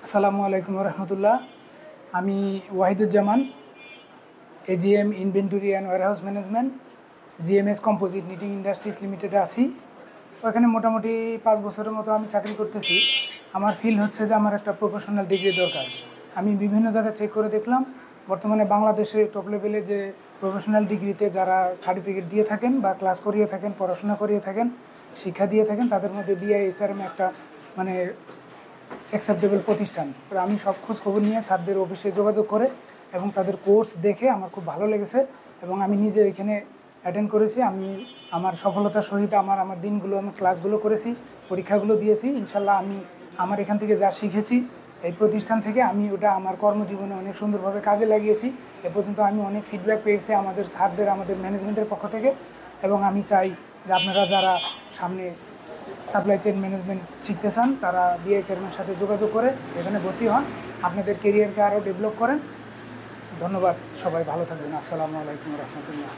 আসসালামু আলাইকুম রহমতুল্লাহ। আমি Wahiduzzaman, AGM inventory and warehouse management, GMS composite knitting industries লিমিটেডে আছি। ওখানে মোটামুটি 5 বছরের মতো আমি চাকরি করতেছি। আমার ফিল হচ্ছে যে আমার একটা প্রফেশনাল ডিগ্রি দরকার। আমি বিভিন্ন জায়গায় চেক করে দেখলাম, বর্তমানে বাংলাদেশে টপ লেভেলে যে প্রফেশনাল ডিগ্রিতে যারা সার্টিফিকেট দিয়ে থাকেন বা ক্লাস করিয়ে থাকেন, পড়াশোনা করিয়ে থাকেন, শিক্ষা দিয়ে থাকেন, তাদের মধ্যে বিআইএসআরএম একটা মানে অ্যাকসেপ্টেবল প্রতিষ্ঠান। তো আমি সব খোঁজ খবর নিয়ে স্যারদের অফিসে যোগাযোগ করে এবং তাদের কোর্স দেখে আমার খুব ভালো লেগেছে এবং আমি নিজে এখানে অ্যাটেন্ড করেছি। আমি আমার সফলতার সহিত আমার দিনগুলো আমি ক্লাসগুলো করেছি, পরীক্ষাগুলো দিয়েছি। ইনশাল্লাহ আমি আমার এখান থেকে যা শিখেছি এই প্রতিষ্ঠান থেকে আমি ওটা আমার কর্মজীবনে অনেক সুন্দরভাবে কাজে লাগিয়েছি। এ পর্যন্ত আমি অনেক ফিডব্যাক পেয়েছি আমাদের স্যারদের, আমাদের ম্যানেজমেন্টের পক্ষ থেকে। এবং আমি চাই যে আপনারা যারা সামনে সাপ্লাই চেইন ম্যানেজমেন্ট শিখতে চান তারা বিআইএসআরএমের সাথে যোগাযোগ করে এখানে ভর্তি হন, আপনাদের কেরিয়ারকে আরও ডেভেলপ করেন। ধন্যবাদ, সবাই ভালো থাকবেন। আসসালামু আলাইকুম রহমতুল্লাহ।